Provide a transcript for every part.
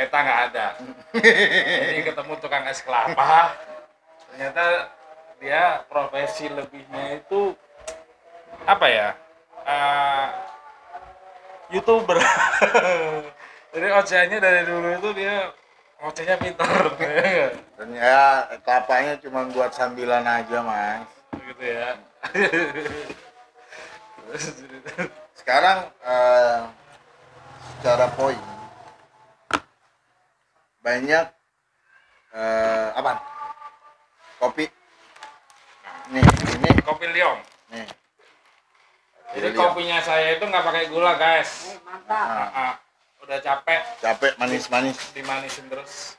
kereta nggak ada. Jadi ketemu tukang es kelapa, ternyata dia profesi lebihnya itu apa ya? YouTuber. Jadi ocehannya dari dulu itu dia ngocehnya pintar. Dan ya kelapanya cuma buat sambilan aja, Mas. Gitu ya. Sekarang secara poin banyak apa? Kopi. Nih, ini Kopi Liong. nih. Jadi Liong. kopinya saya itu nggak pakai gula, guys. Nah, Udah capek capek manis-manis. dimanisin terus.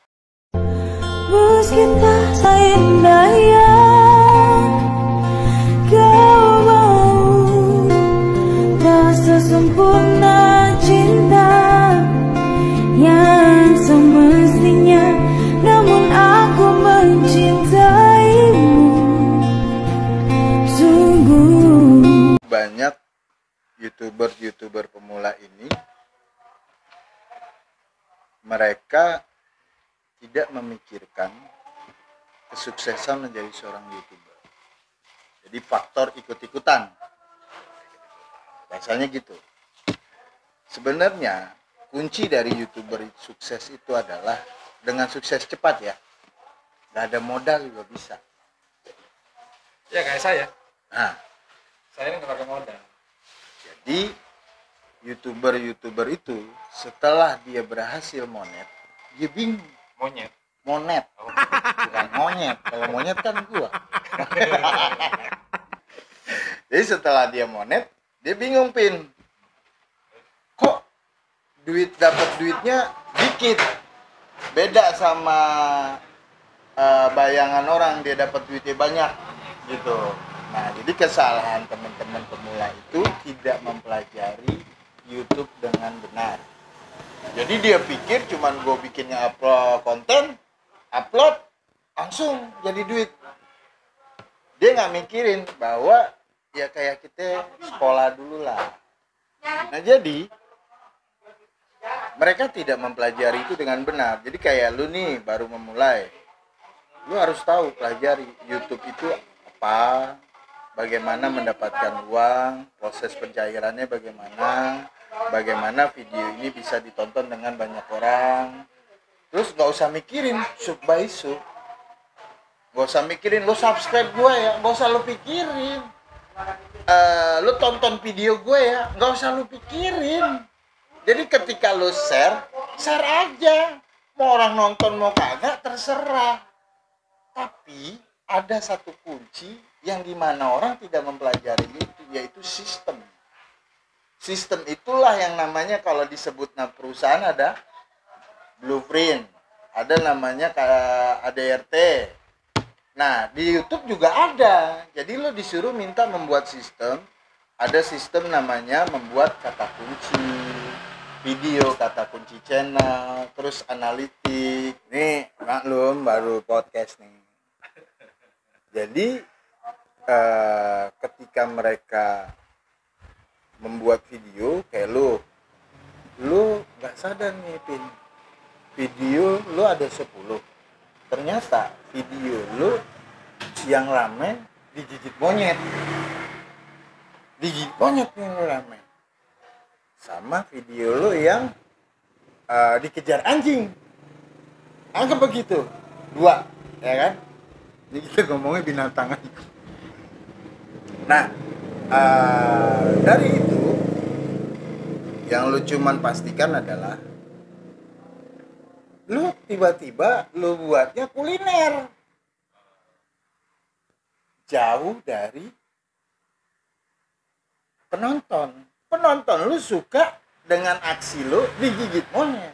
Meski tak seindah yang kau mau, tak sesempurna cinta yang semestinya, namun aku mencintaimu sungguh. Banyak YouTuber pemula ini mereka tidak memikirkan kesuksesan menjadi seorang YouTuber. Jadi faktor ikut-ikutan. Rasanya gitu. Sebenarnya kunci dari YouTuber sukses itu adalah dengan sukses cepat ya. Gak ada modal juga bisa. Ya kayak saya. Nah, Saya ini nggak pakai modal. jadi YouTuber itu setelah dia berhasil monet, dia bingung. Monyet. Monet, Oh. bukan monyet. Kalau monyet kan gua. Jadi setelah dia monet, dia bingung, Pin. Kok dapat duitnya dikit, beda sama bayangan orang dia dapat duitnya banyak gitu. Nah, jadi kesalahan teman-teman pemula itu tidak mempelajari YouTube dengan benar. Jadi dia pikir cuman gue bikinnya upload langsung jadi duit. Dia nggak mikirin bahwa ya kayak kita sekolah dulu lah. Nah, jadi mereka tidak mempelajari itu dengan benar. Jadi kayak lu nih baru memulai, lu harus tahu pelajari YouTube itu apa, bagaimana mendapatkan uang, proses pencairannya bagaimana video ini bisa ditonton dengan banyak orang. Terus nggak usah mikirin sub by sub, nggak usah mikirin lu subscribe gue ya, nggak usah lu pikirin. Lu tonton video gue ya, nggak usah lu pikirin. Jadi ketika lu share aja. Mau orang nonton mau kagak terserah. Tapi ada satu kunci yang dimana orang tidak mempelajari itu, yaitu sistem. Sistem itulah yang namanya kalau disebut perusahaan ada blueprint, ada namanya ADRT. Nah, di YouTube juga ada. Jadi lo disuruh minta membuat sistem. Ada sistem namanya membuat kata kunci video, kata kunci channel, terus analitik. Nih, maklum baru podcast nih. Jadi ketika mereka membuat video kayak lu nggak sadar nih, Pin, video lu ada 10, ternyata video lu yang rame digigit monyet yang rame, sama video lu yang dikejar anjing, anggap begitu, 2, ya kan? Jadi kita ngomongnya binatang. Nah, dari itu yang lu cuman pastikan adalah lu tiba-tiba lu buatnya kuliner, jauh dari penonton lu suka dengan aksi lu digigit monyet,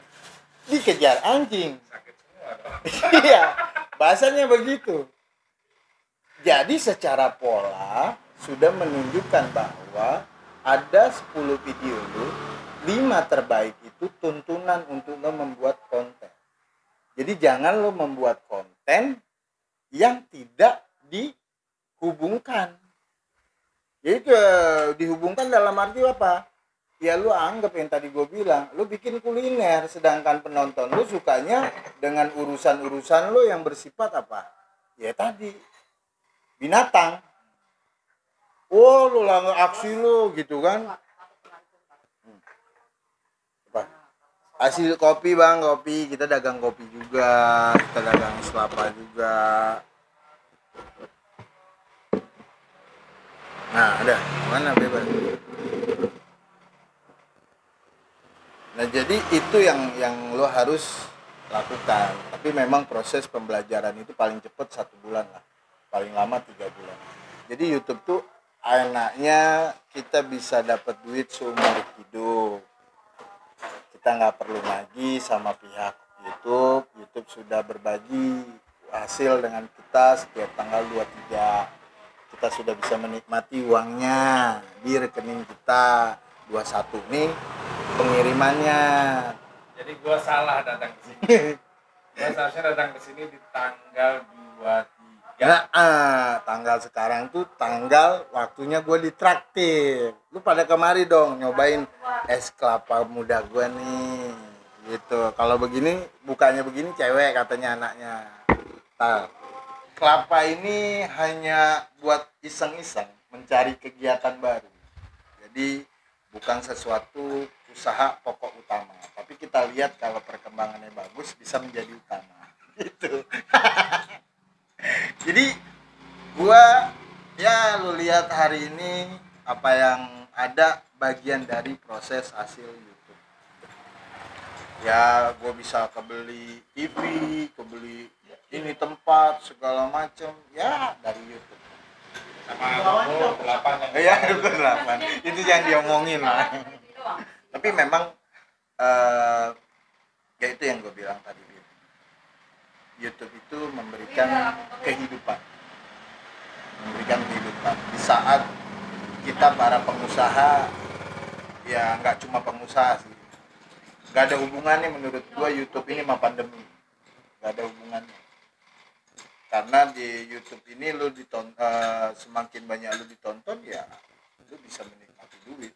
dikejar anjing. Sakit semua dong. Iya, bahasanya begitu. Jadi secara pola sudah menunjukkan bahwa ada 10 video lu, 5 terbaik itu tuntunan untuk lo membuat konten. Jadi jangan lo membuat konten yang tidak dihubungkan. Jadi dihubungkan dalam arti apa? ya lu anggap yang tadi gue bilang, lu bikin kuliner, sedangkan penonton lu sukanya dengan urusan-urusan lu yang bersifat apa? Ya tadi, binatang. Oh, lu langgar aksi lu gitu kan. Apa? Hasil kopi bang, kopi, kita dagang kopi juga, kita dagang es kelapa juga. Nah, ada, mana bebas. Nah jadi itu yang lo harus lakukan. Tapi memang proses pembelajaran itu paling cepat 1 bulan lah, paling lama 3 bulan. Jadi YouTube tuh enaknya kita bisa dapat duit seumur hidup. Kita nggak perlu lagi sama pihak YouTube. YouTube sudah berbagi hasil dengan kita setiap tanggal 23. Kita sudah bisa menikmati uangnya di rekening kita. 21 nih pengirimannya. Jadi gua salah datang ke sini. Gua seharusnya datang ke sini di tanggal 23. Tanggal sekarang tuh tanggal waktunya gue ditraktir. Lu pada kemari dong nyobain es kelapa muda gue nih. Gitu. Kalau begini bukanya begini cewek katanya anaknya. Nah, kelapa ini hanya buat iseng-iseng mencari kegiatan baru. Jadi bukan sesuatu usaha pokok utama, tapi kita lihat kalau perkembangannya bagus bisa menjadi utama gitu. Jadi gua ya lu lihat hari ini apa yang ada bagian dari proses hasil YouTube. Ya gua bisa kebeli TV, kebeli ini tempat segala macam ya dari YouTube. Sama Dukun 8 yang Ya Dukun 8 itu yang diomongin lah. Tapi memang ya itu yang gue bilang tadi, YouTube itu memberikan kehidupan di saat kita para pengusaha, ya nggak cuma pengusaha sih, nggak ada hubungannya menurut gue YouTube ini sama pandemi, nggak ada hubungannya. Karena di YouTube ini semakin banyak lu ditonton ya lu bisa menikmati duit.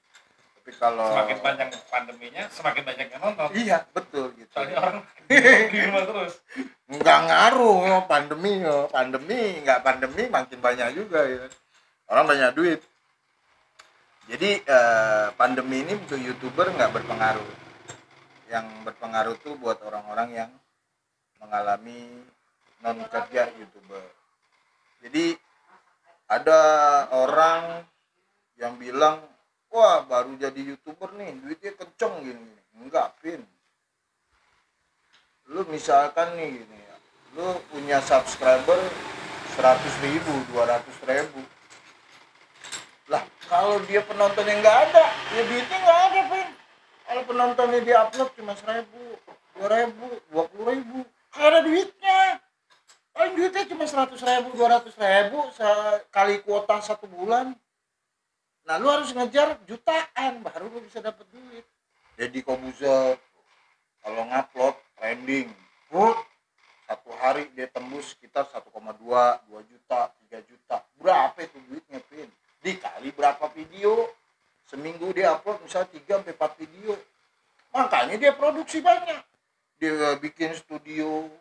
Tapi kalau semakin panjang pandeminya semakin banyak yang nonton. Iya betul gitu. Soalnya orang di rumah terus. Nggak ngaruh pandemi nggak pandemi makin banyak juga ya. Orang banyak duit. Jadi pandemi ini untuk YouTuber nggak berpengaruh. Yang berpengaruh tuh buat orang-orang yang mengalami non kerja YouTuber. Jadi ada orang yang bilang, wah baru jadi YouTuber nih duitnya kenceng gini. Enggak, Pin. Lu misalkan nih gini ya, lu punya subscriber 100.000, 200.000. Lah kalau dia penontonnya nggak ada, ya duitnya nggak ada, Pin. Kalau penontonnya dia upload cuma 1.000, 2.000, 20.000, nggak ada duitnya. Paling duitnya cuma 100.000, 200.000 sekali kuota 1 bulan. Nah lu harus ngejar jutaan baru lu bisa dapat duit. Jadi Kobuzer kalau ngupload trending, satu hari dia tembus sekitar 1,2, 2 juta, 3 juta. Berapa itu duitnya, Pin? Dikali berapa video? Seminggu dia upload misalnya 3-4 video. Makanya dia produksi banyak. Dia bikin studio,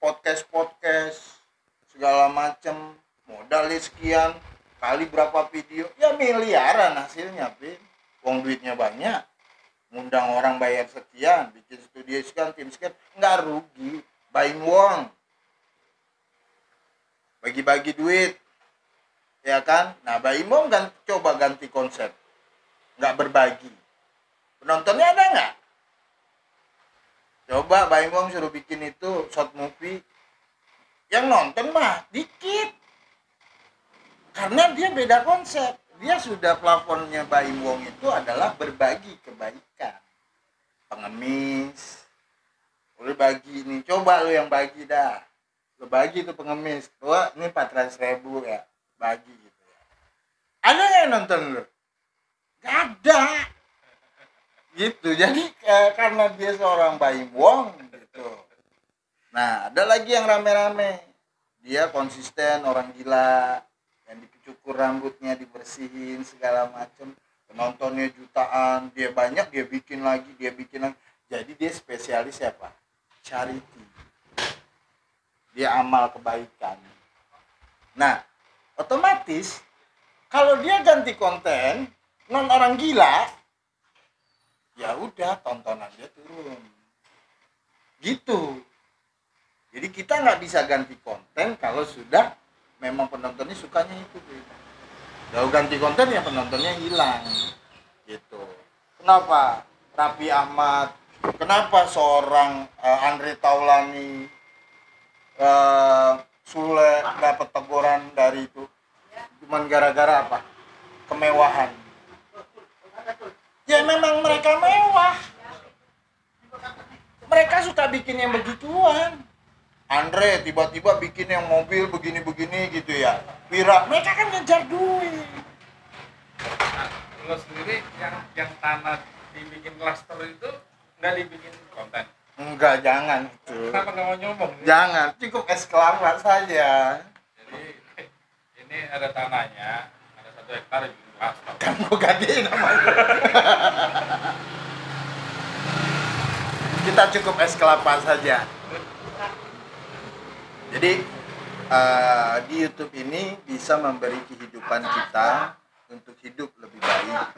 podcast segala macam, modalnya sekian, kali berapa video, ya miliaran hasilnya, Pin. Uang duitnya banyak, ngundang orang bayar sekian, bikin studio sekian, tim sekian, nggak rugi, buying uang, bagi-bagi duit, ya kan? Nah, buying uang kan coba ganti konsep, nggak berbagi, penontonnya ada nggak? Coba Bang Wong suruh bikin itu short movie, yang nonton mah dikit, karena dia beda konsep. Dia sudah plafonnya Bang Wong itu adalah berbagi kebaikan, pengemis, lu bagi nih, coba lu yang bagi dah, lu bagi tuh pengemis, wah ini 400.000 ya, bagi gitu ya. Ada nggak yang nonton lu? Gak ada. Gitu, jadi karena dia seorang Baim Wong gitu. Nah ada lagi yang rame-rame, dia konsisten orang gila, yang dicukur rambutnya, dibersihin segala macem, penontonnya jutaan, dia banyak, dia bikin lagi. Jadi dia spesialis siapa? Charity. Dia amal kebaikan. Nah, otomatis kalau dia ganti konten non orang gila, ya udah tontonan dia turun. Gitu. Jadi kita nggak bisa ganti konten kalau sudah memang penontonnya sukanya itu. Kalau ganti konten ya penontonnya hilang. Gitu. Kenapa Raffi Ahmad? Kenapa seorang Andre Taulani, Sule dapat teguran dari itu? Cuman gara-gara apa? Kemewahan. Ya memang mereka mewah. Mereka suka bikin yang begituan. Andre tiba-tiba bikin yang mobil begini-begini gitu ya. Wira, mereka kan ngejar duit. Nah, lo sendiri yang tanah dibikin klaster itu nggak dibikin konten? Enggak, jangan itu. Kenapa nggak mau nyoba? Jangan, cukup es kelapa saja. Jadi ini ada tanahnya, ada 1 hektar dibikin klaster. Kan gue gadein namanya. Kita cukup es kelapa saja. Jadi di YouTube ini bisa memberi kehidupan kita untuk hidup lebih baik.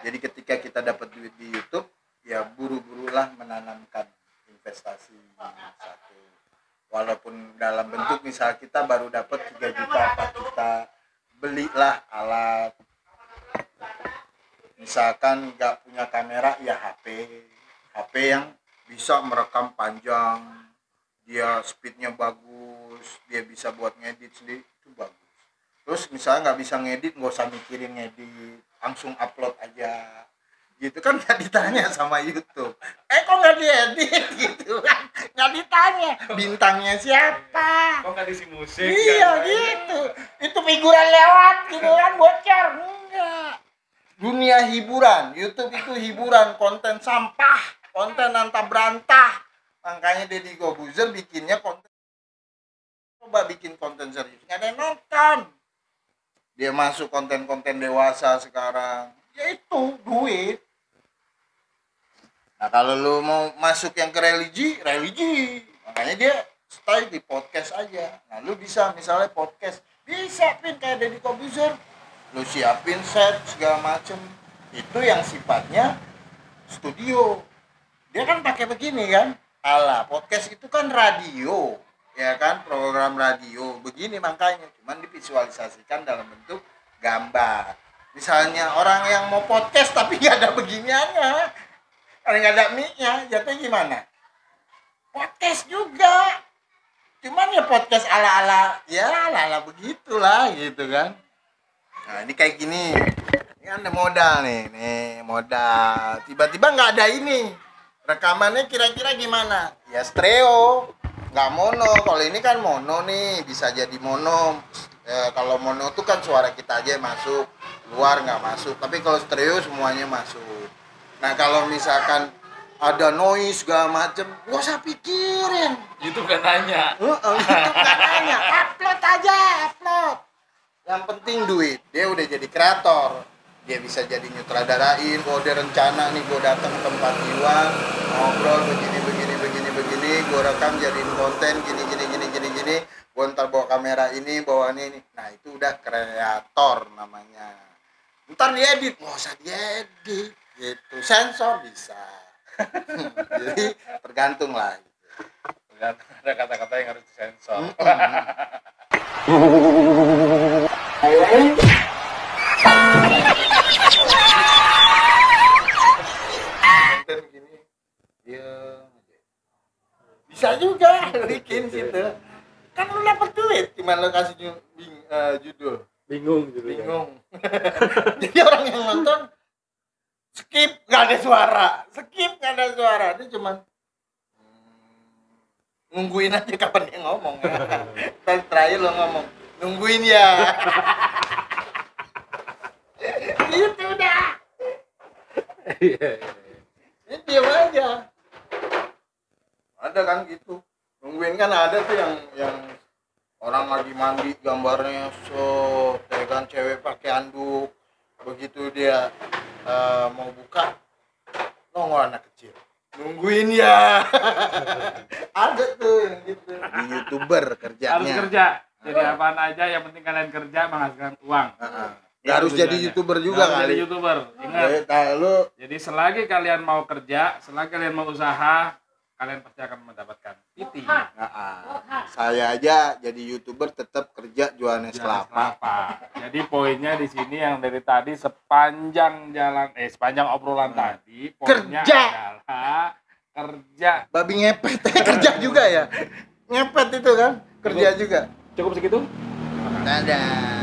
Jadi ketika kita dapat duit di YouTube, ya buru-burulah menanamkan investasi satu. Walaupun dalam bentuk misal kita baru dapat 3 juta, 4 juta, belilah alat. Misalkan nggak punya kamera, ya HP yang bisa merekam panjang, dia speednya bagus, dia bisa buat ngedit sendiri, itu bagus. Terus misalnya nggak bisa ngedit, nggak usah mikirin ngedit, langsung upload aja. Gitu kan nggak ditanya sama YouTube. Kok nggak diedit gitu kan? Nggak ditanya bintangnya siapa. Kok nggak diisi musik? Iya gitu. Itu figuran lewat gitu kan, bocor. Enggak. Dunia hiburan, YouTube itu hiburan, konten sampah, konten antah berantah. Makanya Deddy Corbuzier bikinnya konten. Coba bikin konten serius, nggak ada yang nonton. Dia masuk konten-konten dewasa sekarang, yaitu duit. Nah kalau lu mau masuk yang ke religi, makanya dia stay di podcast aja. Nah lu bisa misalnya podcast, disiapin kayak Deddy Corbuzier, lu siapin set segala macem. Itu yang sifatnya studio. Dia kan pakai begini kan, alah podcast itu kan radio, ya kan, program radio begini, makanya cuman divisualisasikan dalam bentuk gambar. Misalnya orang yang mau podcast tapi nggak ada beginiannya, kalau nggak ada mic-nya, jatuhnya gimana? Podcast juga, cuman ya podcast ala-ala begitulah gitu kan. Nah ini kayak gini, ini kan ada modal nih modal, tiba-tiba nggak ada ini, rekamannya kira-kira gimana? Ya stereo, nggak mono. Kalau ini kan mono nih, bisa jadi mono. Kalau mono tuh kan suara kita aja masuk, luar nggak masuk. Tapi kalau stereo semuanya masuk. Nah kalau misalkan ada noise segala macem, gak usah pikirin. YouTube kan nanya. YouTube kan nanya, upload aja, upload. Yang penting duit. Dia udah jadi kreator. Dia bisa jadi nyutradarain. Kalau dia rencana nih, gue datang ke tempat Iwan, ngobrol begini, gue rekam jadiin konten gini. Gue ntar bawa kamera ini, bawa ini. Nah itu udah kreator namanya. Ntar diedit, nggak usah diedit. Gitu, sensor bisa. Jadi tergantung lah. Tergantung, ada kata-kata yang harus disensor. Konten gini, dia bisa juga bikin situ. Kan lu dapet duit, gimana lu kasih judul? Bingung gitu. Bingung. Jadi orang yang nonton skip, nggak ada suara, dia cuman nungguin aja kapan dia ngomong. Terakhir lo ngomong, nungguin ya. Itu udah. Ini diam aja. Ada kan gitu, nungguin kan ada tuh yang orang lagi mandi gambarnya ya kan, cewek pakai handuk, begitu dia mau buka nongol anak kecil nungguin ya. Ada tuh yang gitu di YouTuber kerjanya. Harus kerja. Jadi apaan aja yang penting kalian kerja menghasilkan uang. Gak harus jadi YouTuber juga Nggak harus kali. jadi YouTuber. Ingat. Lu Jadi selagi kalian mau kerja, selagi kalian mau usaha, kalian pasti akan mendapatkan titik. saya aja jadi YouTuber tetap kerja jualan es kelapa. Jadi poinnya di sini yang dari tadi sepanjang obrolan tadi, poinnya Kerja. adalah kerja. Babi ngepet kerja juga ya. Ngepet itu kan kerja juga. Cukup segitu? Dadah.